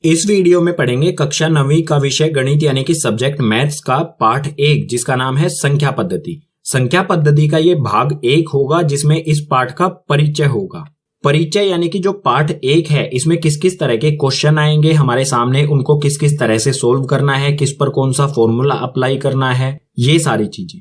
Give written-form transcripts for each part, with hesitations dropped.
इस वीडियो में पढ़ेंगे कक्षा 9वीं का विषय गणित यानी कि सब्जेक्ट मैथ्स का पाठ 1 जिसका नाम है संख्या पद्धति। संख्या पद्धति का ये भाग 1 होगा जिसमें इस पाठ का परिचय होगा। परिचय यानी कि जो पार्ट 1 है इसमें किस किस तरह के क्वेश्चन आएंगे हमारे सामने, उनको किस किस तरह से सोल्व करना है, किस पर कौन सा फॉर्मूला अप्लाई करना है, ये सारी चीजें।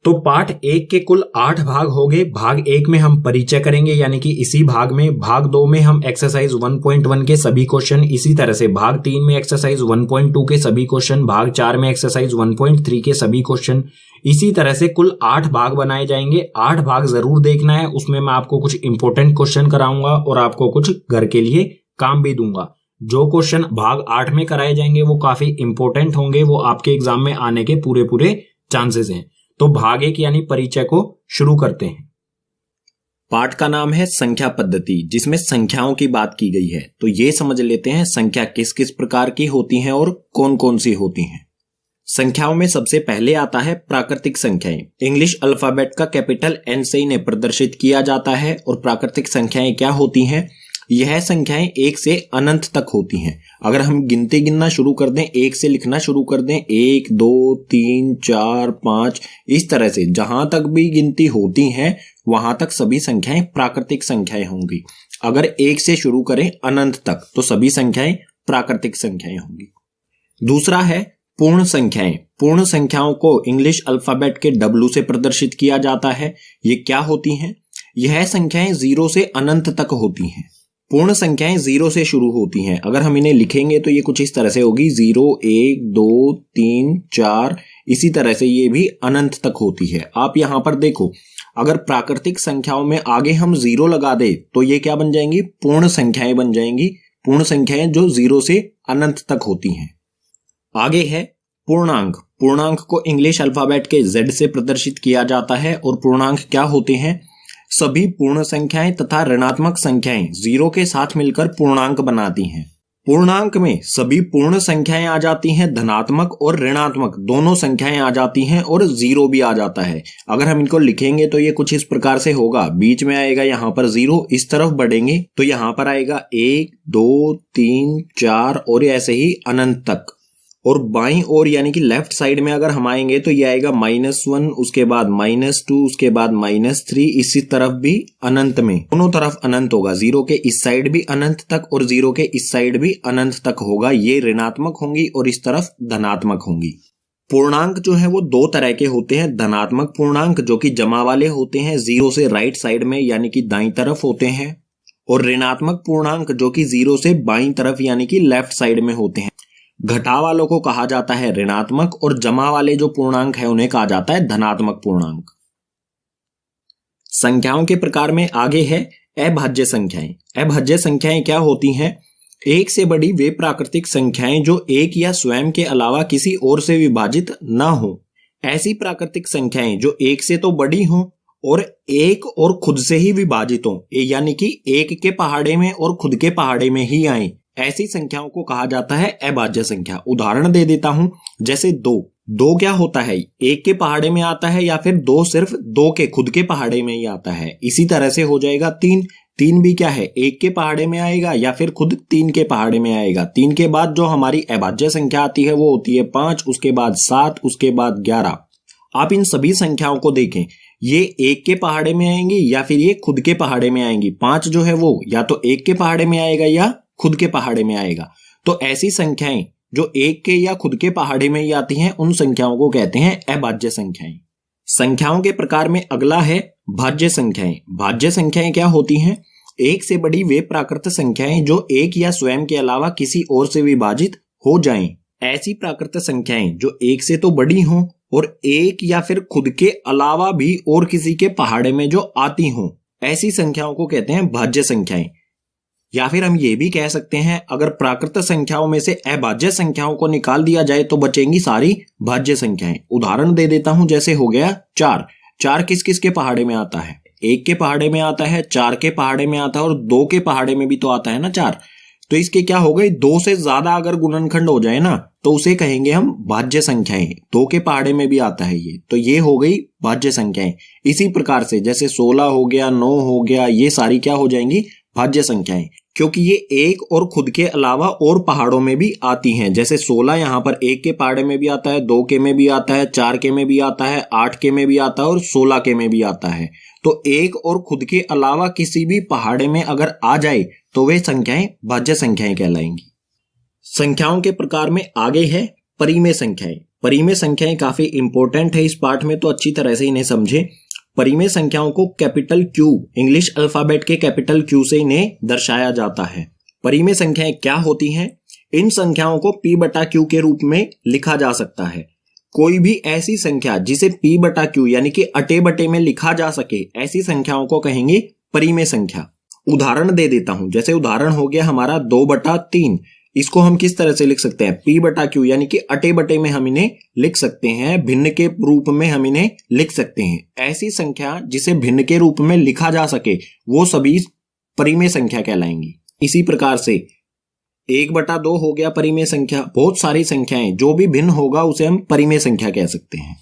तो पार्ट 1 के कुल 8 भाग हो गए। भाग 1 में हम परिचय करेंगे यानी कि इसी भाग में। भाग 2 में हम एक्सरसाइज 1.1 के सभी क्वेश्चन, इसी तरह से भाग 3 में एक्सरसाइज 1.2 के सभी क्वेश्चन, भाग 4 में एक्सरसाइज 1.3 के सभी क्वेश्चन, इसी तरह से कुल 8 भाग बनाए जाएंगे। 8 भाग जरूर देखना है, उसमें मैं आपको कुछ इंपॉर्टेंट क्वेश्चन कराऊंगा और आपको कुछ घर के लिए काम भी दूंगा। जो क्वेश्चन भाग 8 में कराए जाएंगे वो काफी इंपॉर्टेंट होंगे, वो आपके एग्जाम में आने के पूरे चांसेस हैं। तो भाग 1 यानी परिचय को शुरू करते हैं। पाठ का नाम है संख्या पद्धति, जिसमें संख्याओं की बात की गई है। तो ये समझ लेते हैं संख्या किस किस प्रकार की होती हैं और कौन कौन सी होती हैं। संख्याओं में सबसे पहले आता है प्राकृतिक संख्याएं। इंग्लिश अल्फाबेट का कैपिटल एन से इन्हें प्रदर्शित किया जाता है। और प्राकृतिक संख्याएं क्या होती हैं? यह संख्याएं 1 से अनंत तक होती हैं। अगर हम गिनती गिनना शुरू कर दें, 1 से लिखना शुरू कर दें, 1 2 3 4 5, इस तरह से जहां तक भी गिनती होती है वहां तक सभी संख्याएं प्राकृतिक संख्याएं होंगी। अगर 1 से शुरू करें अनंत तक तो सभी संख्याएं प्राकृतिक संख्याएं होंगी। दूसरा है पूर्ण संख्याएं। पूर्ण संख्याओं को इंग्लिश अल्फाबेट के W से प्रदर्शित किया जाता है। ये क्या होती हैं? यह संख्याएं 0 से अनंत तक होती हैं। पूर्ण संख्याएं 0 से शुरू होती हैं। अगर हम इन्हें लिखेंगे तो ये कुछ इस तरह से होगी, 0 1 2 3 4, इसी तरह से ये भी अनंत तक होती है। आप यहां पर देखो, अगर प्राकृतिक संख्याओं में आगे हम 0 लगा दे तो ये क्या बन जाएंगी? पूर्ण संख्याएं बन जाएंगी। पूर्ण संख्याएं जो 0 से अनंत तक होती हैं। आगे है पूर्णांक। पूर्णांक को इंग्लिश अल्फाबेट के Z से प्रदर्शित किया जाता है। और पूर्णांक क्या होते हैं? सभी पूर्ण संख्याएं तथा ऋणात्मक संख्याएं 0 के साथ मिलकर पूर्णांक बनाती हैं। पूर्णांक में सभी पूर्ण संख्याएं आ जाती हैं, धनात्मक और ऋणात्मक दोनों संख्याएं आ जाती हैं, और 0 भी आ जाता है। अगर हम इनको लिखेंगे तो ये कुछ इस प्रकार से होगा, बीच में आएगा यहाँ पर 0, इस तरफ बढ़ेंगे तो यहाँ पर आएगा 1 2 3 4 और ऐसे ही अनंत तक। और बाईं ओर यानी कि लेफ्ट साइड में अगर हम आएंगे तो ये आएगा -1, उसके बाद -2, उसके बाद -3, इसी तरफ भी अनंत में, दोनों तरफ अनंत होगा। 0 के इस साइड भी अनंत तक और 0 के इस साइड भी अनंत तक होगा। ये ऋणात्मक होंगी और इस तरफ धनात्मक होंगी। पूर्णांक जो है वो 2 तरह के होते हैं। धनात्मक पूर्णांक जो कि जमा वाले होते हैं, 0 से राइट साइड में यानी कि दाईं तरफ होते हैं। और ऋणात्मक पूर्णांक जो कि 0 से बाईं तरफ यानी कि लेफ्ट साइड में होते हैं। घटा वालों को कहा जाता है ऋणात्मक, और जमा वाले जो पूर्णांक है उन्हें कहा जाता है धनात्मक पूर्णांक। संख्याओं के प्रकार में आगे है अभाज्य संख्याएं। अभाज्य संख्याएं क्या होती हैं? 1 से बड़ी वे प्राकृतिक संख्याएं जो 1 या स्वयं के अलावा किसी और से विभाजित ना हो। ऐसी प्राकृतिक संख्याएं जो 1 से तो बड़ी हों और 1 और खुद से ही विभाजित हों, यानी कि 1 के पहाड़े में और खुद के पहाड़े में ही आए, ऐसी संख्याओं को कहा जाता है अभाज्य संख्या। उदाहरण दे देता हूं, जैसे 2 क्या होता है? 1 के पहाड़े में आता है, या फिर 2 सिर्फ 2 के खुद के पहाड़े में ही आता है। इसी तरह से हो जाएगा 3 भी क्या है? 1 के पहाड़े में आएगा या फिर खुद 3 के पहाड़े में आएगा। 3 के बाद जो हमारी अभाज्य संख्या आती है वो होती है 5, उसके बाद 7, उसके बाद 11। आप इन सभी संख्याओं को देखें, ये 1 के पहाड़े में आएंगी या फिर ये खुद के पहाड़े में आएंगी। 5 जो है वो या तो 1 के पहाड़े में आएगा या खुद के पहाड़े में आएगा। तो ऐसी संख्याएं जो 1 के या खुद के पहाड़े में ही आती हैं उन संख्याओं को कहते हैं अभाज्य संख्याएं। संख्याओं के प्रकार में अगला है भाज्य संख्याएं। भाज्य संख्याएं क्या होती हैं? 1 से बड़ी वे प्राकृत संख्याएं जो 1 या स्वयं के अलावा किसी और से विभाजित हो जाएं। ऐसी प्राकृत संख्याएं जो 1 से तो बड़ी हों और 1 या फिर खुद के अलावा भी और किसी के पहाड़े में जो आती हों, ऐसी संख्याओं को कहते हैं भाज्य संख्याएं। या फिर हम ये भी कह सकते हैं, अगर प्राकृत संख्याओं में से अभाज्य संख्याओं को निकाल दिया जाए तो बचेंगी सारी भाज्य संख्याएं। उदाहरण दे देता हूं, जैसे हो गया 4 किस किस के पहाड़े में आता है? 1 के पहाड़े में आता है, 4 के पहाड़े में आता है और 2 के पहाड़े में भी तो आता है ना 4। तो इसके क्या हो गई? 2 से ज्यादा अगर गुणनखंड हो जाए ना तो उसे कहेंगे हम भाज्य संख्याएं। 2 के पहाड़े में भी आता है ये, तो ये हो गई भाज्य संख्याएं। इसी प्रकार से जैसे 16 हो गया, 9 हो गया, ये सारी क्या हो जाएंगी? भाज्य संख्याएं। क्योंकि ये एक और खुद के अलावा और पहाड़ों में भी आती हैं। जैसे 16 यहाँ पर एक के पहाड़े में भी आता है, 2 के में भी आता है, 4 के में भी आता है, 8 के में भी आता है और 16 के में भी आता है। तो एक और खुद के अलावा किसी भी पहाड़े में अगर आ जाए तो वे संख्याएं भाज्य संख्याएं कहलाएंगी। संख्याओं के प्रकार में आगे है परिमेय संख्याएं। परिमेय संख्याएं काफी इंपॉर्टेंट है इस पाठ में, तो अच्छी तरह से इन्हें समझे। परिमेय संख्याओं को कैपिटल क्यू, इंग्लिश अल्फाबेट के कैपिटल क्यू से इन्हें दर्शाया जाता है। परिमेय संख्याएं क्या होती हैं? इन संख्याओं को p बटा क्यू के रूप में लिखा जा सकता है। कोई भी ऐसी संख्या जिसे p बटा क्यू यानी कि अटे बटे में लिखा जा सके, ऐसी संख्याओं को कहेंगे परिमेय संख्या। उदाहरण दे देता हूं, जैसे उदाहरण हो गया हमारा 2/3। इसको हम किस तरह से लिख सकते हैं? p बटा क्यू यानी कि अटे बटे में हम इन्हें लिख सकते हैं, भिन्न के रूप में हम इन्हें लिख सकते हैं। ऐसी संख्या जिसे भिन्न के रूप में लिखा जा सके वो सभी परिमेय संख्या कहलाएंगी। इसी प्रकार से 1/2 हो गया परिमेय संख्या। बहुत सारी संख्याएं जो भी भिन्न होगा उसे हम परिमेय संख्या कह सकते हैं।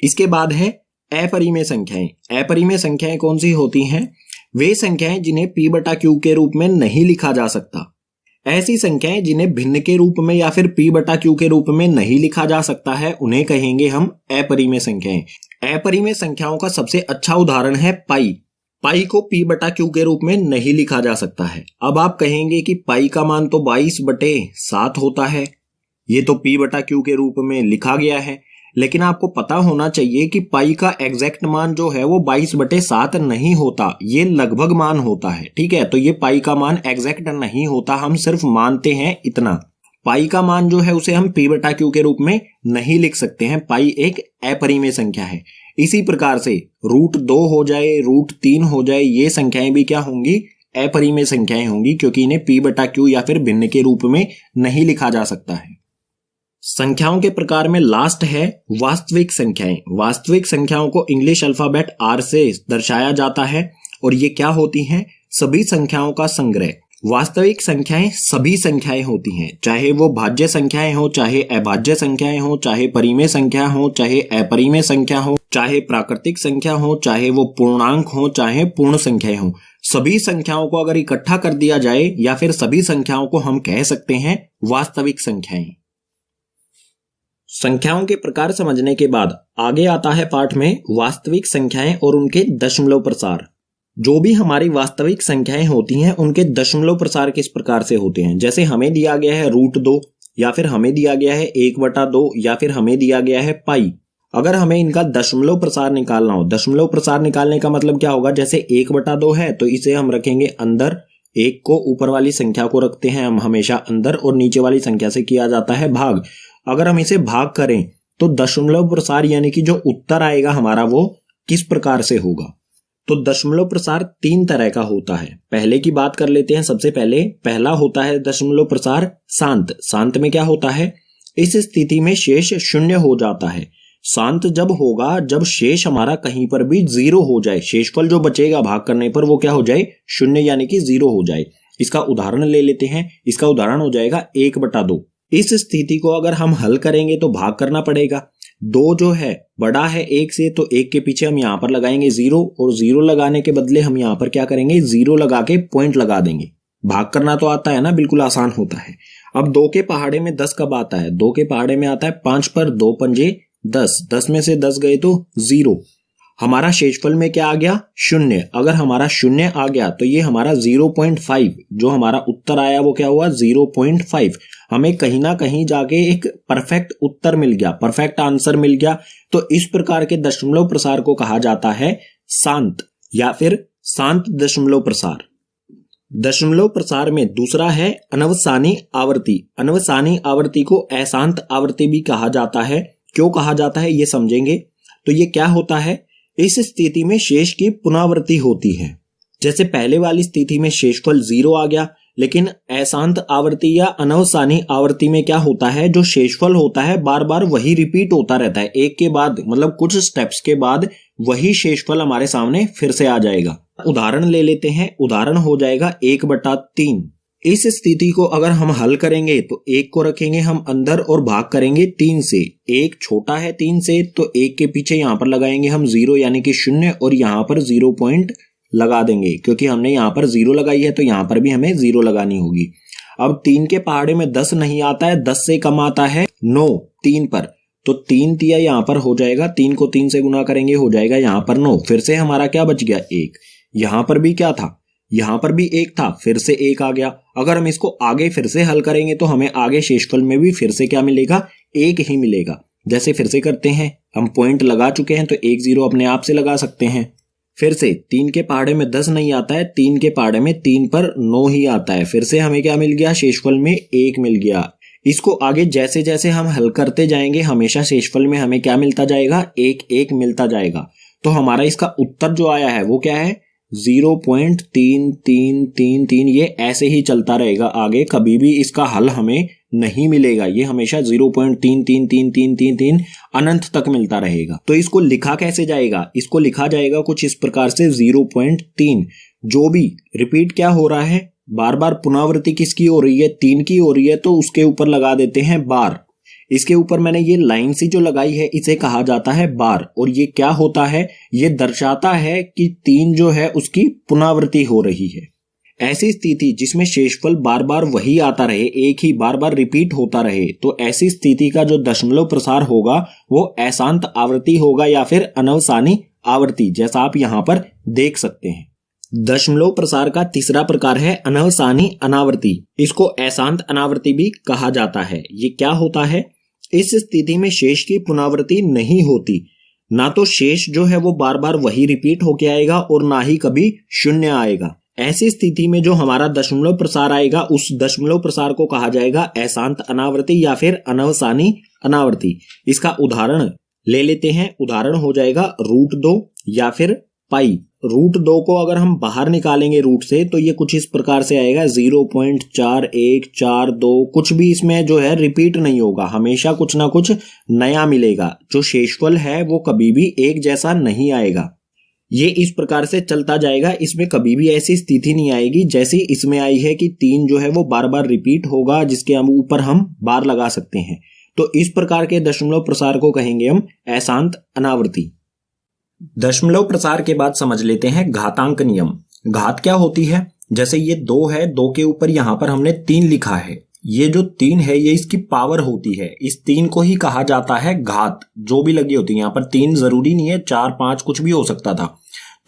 इसके बाद है अपरिमेय संख्याएं। अपरिमेय संख्याएं कौन सी होती हैं? वे संख्याएं जिन्हें p बटा क्यू के रूप में नहीं लिखा जा सकता। ऐसी संख्याएं जिन्हें भिन्न के रूप में या फिर p बटा क्यू के रूप में नहीं लिखा जा सकता है, उन्हें कहेंगे हम अपरिमेय संख्याएं। अपरिमेय संख्याओं का सबसे अच्छा उदाहरण है पाई। पाई को p बटा क्यू के रूप में नहीं लिखा जा सकता है। अब आप कहेंगे कि पाई का मान तो 22/7 होता है, ये तो p बटा क्यू के रूप में लिखा गया है। लेकिन आपको पता होना चाहिए कि पाई का एग्जैक्ट मान जो है वो 22/7 नहीं होता, ये लगभग मान होता है। ठीक है, तो ये पाई का मान एग्जैक्ट नहीं होता, हम सिर्फ मानते हैं इतना। पाई का मान जो है उसे हम p बटा क्यू के रूप में नहीं लिख सकते हैं। पाई एक अपरिमेय संख्या है। इसी प्रकार से √2 हो जाए, √3 हो जाए, ये संख्याएं भी क्या होंगी? अपरिमेय संख्याएं होंगी, क्योंकि इन्हें p बटा क्यू या फिर भिन्न के रूप में नहीं लिखा जा सकता है। संख्याओं के प्रकार में लास्ट है वास्तविक संख्याएं। वास्तविक संख्याओं को इंग्लिश अल्फाबेट R से दर्शाया जाता है और ये क्या होती हैं? सभी संख्याओं का संग्रह। वास्तविक संख्याएं सभी संख्याएं होती हैं, चाहे वो भाज्य संख्याएं हो, चाहे अभाज्य संख्याएं हो, चाहे परिमेय संख्या हो, चाहे अपरिमेय संख्या हो, चाहे प्राकृतिक संख्या हो, चाहे वो पूर्णांक हो, चाहे पूर्ण संख्याएं हो। सभी संख्याओं को अगर इकट्ठा कर दिया जाए या फिर सभी संख्याओं को हम कह सकते हैं वास्तविक संख्याएं। संख्याओं के प्रकार समझने के बाद आगे आता है पाठ में वास्तविक संख्याएं और उनके दशमलव प्रसार। जो भी हमारी वास्तविक संख्याएं होती हैं उनके दशमलव प्रसार किस प्रकार से होते हैं? जैसे हमें दिया गया है √2 या फिर हमें दिया गया है 1/2 या फिर हमें दिया गया है पाई। अगर हमें इनका दशमलव प्रसार निकालना हो, दशमलव प्रसार निकालने का मतलब क्या होगा? जैसे 1/2 है तो इसे हम रखेंगे अंदर, 1 को ऊपर वाली संख्या को रखते हैं हम हमेशा अंदर और नीचे वाली संख्या से किया जाता है भाग। अगर हम इसे भाग करें तो दशमलव प्रसार यानी कि जो उत्तर आएगा हमारा वो किस प्रकार से होगा? तो दशमलव प्रसार 3 तरह का होता है। पहले की बात कर लेते हैं। सबसे पहले पहला होता है दशमलव प्रसार शांत। शांत में क्या होता है? इस स्थिति में शेष 0 हो जाता है। शांत जब होगा जब शेष हमारा कहीं पर भी 0 हो जाए, शेषफल जो बचेगा भाग करने पर वो क्या हो जाए? 0 यानी कि 0 हो जाए। इसका उदाहरण ले लेते हैं। इसका उदाहरण हो जाएगा 1/2। इस स्थिति को अगर हम हल करेंगे तो भाग करना पड़ेगा। 2 जो है बड़ा है 1 से, तो 1 के पीछे हम यहाँ पर लगाएंगे 0 और 0 लगाने के बदले हम यहाँ पर क्या करेंगे? 0 लगा के पॉइंट लगा देंगे। भाग करना तो आता है ना, बिल्कुल आसान होता है। अब 2 के पहाड़े में 10 कब आता है? 2 के पहाड़े में आता है 5 पर 2 पंजे 10। 10 में से 10 गए तो 0। हमारा शेषफल में क्या आ गया? 0। अगर हमारा 0 आ गया तो ये हमारा 0.5, जो हमारा उत्तर आया वो क्या हुआ? 0.5। हमें कहीं ना कहीं जाके एक परफेक्ट उत्तर मिल गया, परफेक्ट आंसर मिल गया। तो इस प्रकार के दशमलव प्रसार को कहा जाता है शांत या फिर शांत दशमलव प्रसार। दशमलव प्रसार में दूसरा है अनवसानी आवृत्ति। अनवसानी आवृत्ति को अशांत आवृत्ति भी कहा जाता है। क्यों कहा जाता है ये समझेंगे। तो ये क्या होता है? इस स्थिति में शेष की पुनरावृत्ति होती है। जैसे पहले वाली स्थिति में शेषफल 0 आ गया, लेकिन अशांत आवृत्ति या अनवसानी आवृत्ति में क्या होता है? जो शेषफल होता है बार बार वही रिपीट होता रहता है। एक के बाद मतलब कुछ स्टेप्स के बाद वही शेषफल हमारे सामने फिर से आ जाएगा। उदाहरण ले लेते हैं। उदाहरण हो जाएगा 1/3। इस स्थिति को अगर हम हल करेंगे तो 1 को रखेंगे हम अंदर और भाग करेंगे 3 से। 1 छोटा है 3 से, तो 1 के पीछे यहाँ पर लगाएंगे हम 0 यानी कि 0 और यहाँ पर लगा देंगे, क्योंकि हमने यहाँ पर 0 लगाई है तो यहाँ पर भी हमें 0 लगानी होगी। अब 3 के पहाड़े में 10 नहीं आता है, 10 से कम आता है 9 3 पर, तो 3 तिया यहाँ पर हो जाएगा, 3 को 3 से गुना करेंगे हो जाएगा यहाँ पर 9। फिर से हमारा क्या बच गया 1। यहाँ पर भी क्या था, यहाँ पर भी 1 था, फिर से 1 आ गया। अगर हम इसको आगे फिर से हल करेंगे तो हमें आगे शेषफल में भी फिर से क्या मिलेगा, 1 ही मिलेगा। जैसे फिर से करते हैं, हम पॉइंट लगा चुके हैं तो 1 0 अपने आप से लगा सकते हैं। फिर से 3 के पहाड़े में 10 नहीं आता है, 3 के पहाड़े में 3 पर 9 ही आता है। फिर से हमें क्या मिल गया, शेषफल में 1 मिल गया। इसको आगे जैसे जैसे हम हल करते जाएंगे हमेशा शेषफल में हमें क्या मिलता जाएगा, 1 1 मिलता जाएगा। तो हमारा इसका उत्तर जो आया है वो क्या है, 0.3333। ये ऐसे ही चलता रहेगा आगे, कभी भी इसका हल हमें नहीं मिलेगा, ये हमेशा 0.333333 अनंत तक मिलता रहेगा। तो इसको लिखा कैसे जाएगा, इसको लिखा जाएगा कुछ इस प्रकार से 0.3। जो भी रिपीट क्या हो रहा है, बार बार पुनरावृत्ति किसकी हो रही है, 3 की हो रही है, तो उसके ऊपर लगा देते हैं बार। इसके ऊपर मैंने ये लाइन सी जो लगाई है इसे कहा जाता है बार। और ये क्या होता है, ये दर्शाता है कि 3 जो है उसकी पुनरावृत्ति हो रही है। ऐसी स्थिति जिसमें शेषफल बार बार वही आता रहे, एक ही बार बार रिपीट होता रहे, तो ऐसी स्थिति का जो दशमलव प्रसार होगा वो अशांत आवृत्ति होगा या फिर अनवसानी आवृत्ति, जैसा आप यहाँ पर देख सकते हैं। दशमलव प्रसार का तीसरा प्रकार है अनवसानी अनावृत्ति। इसको अशांत अनावृत्ति भी कहा जाता है। ये क्या होता है, इस स्थिति में शेष की पुनरावृत्ति नहीं होती, ना तो शेष जो है वो बार बार वही रिपीट होके आएगा और ना ही कभी शून्य आएगा। ऐसी स्थिति में जो हमारा दशमलव प्रसार आएगा उस दशमलव प्रसार को कहा जाएगा अशांत अनावृत्ति या फिर अनवसानी अनावृत्ति। इसका उदाहरण ले लेते हैं, उदाहरण हो जाएगा √2 या फिर पाई। √2 को अगर हम बाहर निकालेंगे रूट से तो ये कुछ इस प्रकार से आएगा 0.4142। कुछ भी इसमें जो है रिपीट नहीं होगा, हमेशा कुछ ना कुछ नया मिलेगा। जो शेषफल है वो कभी भी एक जैसा नहीं आएगा। ये इस प्रकार से चलता जाएगा, इसमें कभी भी ऐसी स्थिति नहीं आएगी जैसी इसमें आई है कि 3 जो है वो बार बार रिपीट होगा, जिसके ऊपर हम बार लगा सकते हैं। तो इस प्रकार के दशमलव प्रसार को कहेंगे हम अशांत अनावृत्ति। दशमलव प्रसार के बाद समझ लेते हैं घातांक नियम। घात क्या होती है, जैसे ये 2 है, 2 के ऊपर यहां पर हमने 3 लिखा है, ये जो 3 है ये इसकी पावर होती है। इस 3 को ही कहा जाता है घात। जो भी लगी होती है, यहाँ पर 3 जरूरी नहीं है, 4 5 कुछ भी हो सकता था।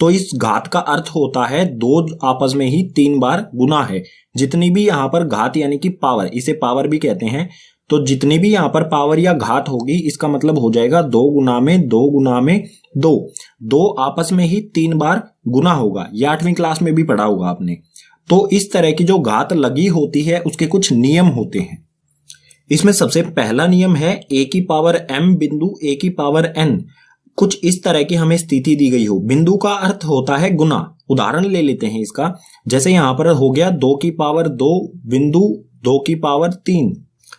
तो इस घात का अर्थ होता है 2 आपस में ही 3 बार गुना है। जितनी भी यहाँ पर घात यानी कि पावर, इसे पावर भी कहते हैं, तो जितनी भी यहाँ पर पावर या घात होगी इसका मतलब हो जाएगा 2 गुना में 2 गुना में 2। 2 आपस में ही 3 बार गुना होगा। ये 8वीं क्लास में भी पढ़ा होगा आपने। तो इस तरह की जो घात लगी होती है उसके कुछ नियम होते हैं। इसमें सबसे पहला नियम है a की पावर m बिंदु a की पावर n। कुछ इस तरह की हमें स्थिति दी गई हो। बिंदु का अर्थ होता है गुना। उदाहरण ले लेते हैं इसका, जैसे यहां पर हो गया 2 की पावर 2 बिंदु 2 की पावर 3।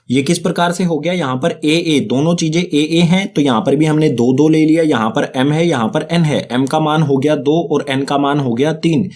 ये किस प्रकार से हो गया, यहाँ पर a दोनों चीजें a हैं, तो यहाँ पर भी हमने 2 2 ले लिया। यहाँ पर m है, यहाँ पर n है, m का मान हो गया 2 और n का मान हो गया 3।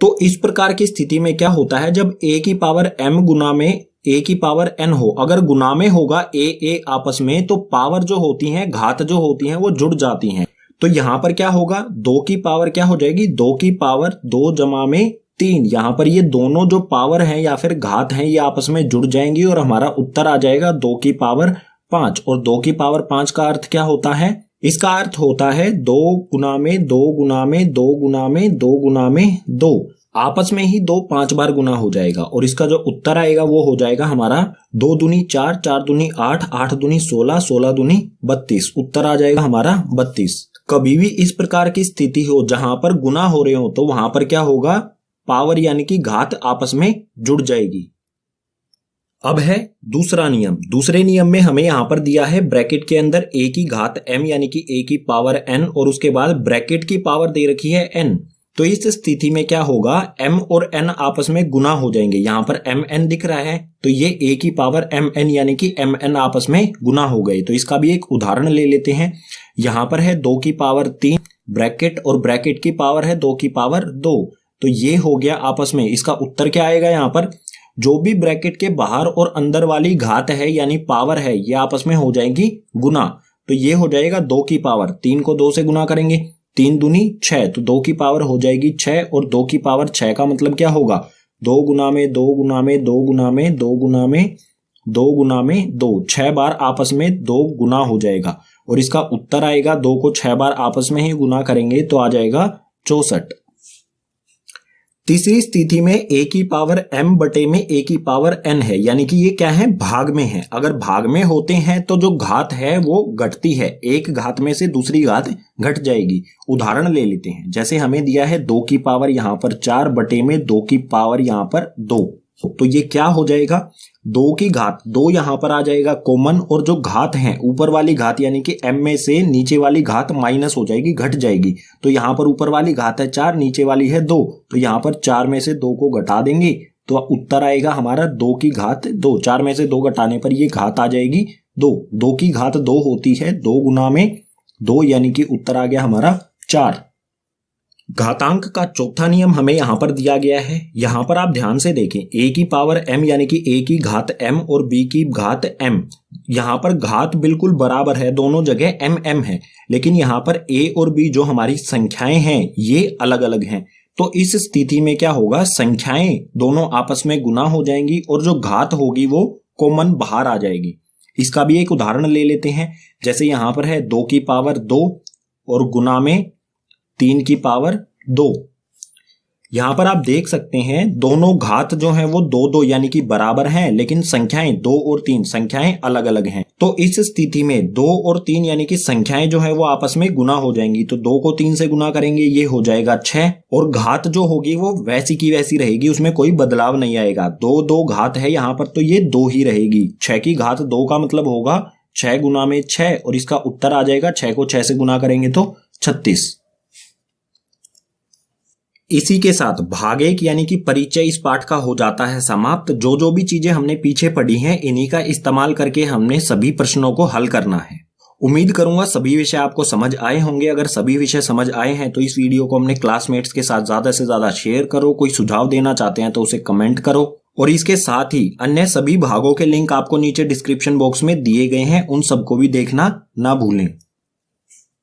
तो इस प्रकार की स्थिति में क्या होता है, जब a की पावर m गुना में a की पावर n हो, अगर गुना में होगा a आपस में, तो पावर जो होती है, घात जो होती है वो जुड़ जाती हैं। तो यहाँ पर क्या होगा, 2 की पावर क्या हो जाएगी, 2 की पावर 2 जमा में 3। यहाँ पर ये दोनों जो पावर हैं या फिर घात हैं ये आपस में जुड़ जाएंगी और हमारा उत्तर आ जाएगा 2 की पावर 5। और 2 की पावर 5 का अर्थ क्या होता है, इसका अर्थ होता है 2 गुना में 2 गुना में 2 गुना में 2 गुना में 2। आपस में ही 2 5 बार गुना हो जाएगा और इसका जो उत्तर आएगा वो हो जाएगा हमारा 2 दूनी 4, 4 दूनी 8, 8 दूनी 16, 16 दूनी 32। उत्तर आ जाएगा हमारा 32। कभी भी इस प्रकार की स्थिति हो जहां पर गुना हो रहे हो तो वहां पर क्या होगा, पावर यानी कि घात आपस में जुड़ जाएगी। अब है दूसरा नियम। दूसरे नियम में हमें यहां पर दिया है ब्रैकेट के अंदर a की घात m यानी कि a की पावर n और उसके बाद ब्रैकेट की पावर दे रखी है n। तो इस स्थिति में क्या होगा, m और n आपस में गुना हो जाएंगे। यहां पर mn दिख रहा है तो ये a की पावर mn यानी कि mn आपस में गुना हो गए। तो इसका भी एक उदाहरण ले लेते हैं। यहां पर है 2 की पावर 3 ब्रैकेट और ब्रैकेट की पावर है 2 की पावर 2। तो ये हो गया आपस में। इसका उत्तर क्या आएगा, यहाँ पर जो भी ब्रैकेट के बाहर और अंदर वाली घात है यानी पावर है ये आपस में हो जाएंगी गुना। तो ये हो जाएगा 2 की पावर 3 को 2 से गुना करेंगे 3 दूनी 6, तो 2 की पावर हो जाएगी 6 और 2 की पावर 6 का मतलब क्या होगा 2 गुना में 2 गुना में 2 गुना में 2 गुना में 2 गुना में 2, 6 बार आपस में 2 गुना हो जाएगा और इसका उत्तर आएगा 2 को 6 बार आपस में ही गुना करेंगे तो आ जाएगा 64। तीसरी स्थिति में a की पावर m बटे में a की पावर n है, यानी कि ये क्या है भाग में है। अगर भाग में होते हैं तो जो घात है वो घटती है, एक घात में से दूसरी घात घट जाएगी। उदाहरण ले लेते हैं, जैसे हमें दिया है 2 की पावर यहाँ पर 4 बटे में 2 की पावर यहाँ पर 2, तो ये क्या हो जाएगा 2 की घात 2 यहाँ पर आ जाएगा कॉमन, और जो घात है ऊपर वाली घात यानी कि m में से नीचे वाली घात माइनस हो जाएगी, घट जाएगी। तो यहाँ पर ऊपर वाली घात है 4, नीचे वाली है 2, तो यहाँ पर 4 में से 2 को घटा देंगे तो उत्तर आएगा हमारा 2 की घात 2। 4 में से 2 घटाने पर ये घात आ जाएगी 2। 2 की घात 2 होती है 2 गुना में 2, यानी कि उत्तर आ गया हमारा 4। घातांक का चौथा नियम हमें यहां पर दिया गया है। यहां पर आप ध्यान से देखें, a की पावर m यानी कि a की घात m और b की घात m, यहां पर घात बिल्कुल बराबर है, दोनों जगह m है, लेकिन यहां पर a और b जो हमारी संख्याएं हैं ये अलग अलग हैं। तो इस स्थिति में क्या होगा, संख्याएं दोनों आपस में गुना हो जाएंगी और जो घात होगी वो कॉमन बाहर आ जाएगी। इसका भी एक उदाहरण ले लेते हैं, जैसे यहां पर है 2 की पावर 2 और गुना में 3 की पावर 2। यहां पर आप देख सकते हैं दोनों घात जो हैं वो 2 2 यानी कि बराबर हैं, लेकिन संख्याएं 2 और 3 संख्याएं अलग अलग हैं। तो इस स्थिति में 2 और 3 यानी कि संख्याएं जो है वो आपस में गुना हो जाएंगी। तो 2 को 3 से गुना करेंगे, ये हो जाएगा 6, और घात जो होगी वो वैसी की वैसी रहेगी, उसमें कोई बदलाव नहीं आएगा। 2 2 घात है यहाँ पर तो ये 2 ही रहेगी। 6 की घात 2 का मतलब होगा 6 गुना में 6, और इसका उत्तर आ जाएगा 6 को 6 से गुना करेंगे तो 36। इसी के साथ भाग 1 यानी कि परिचय इस पाठ का हो जाता है समाप्त। जो भी चीजें हमने पीछे पढ़ी हैं इन्हीं का इस्तेमाल करके हमने सभी प्रश्नों को हल करना है। उम्मीद करूंगा सभी विषय आपको समझ आए होंगे। अगर सभी विषय समझ आए हैं तो इस वीडियो को अपने क्लासमेट्स के साथ ज्यादा से ज्यादा शेयर करो। कोई सुझाव देना चाहते हैं तो उसे कमेंट करो, और इसके साथ ही अन्य सभी भागों के लिंक आपको नीचे डिस्क्रिप्शन बॉक्स में दिए गए हैं, उन सबको भी देखना ना भूलें।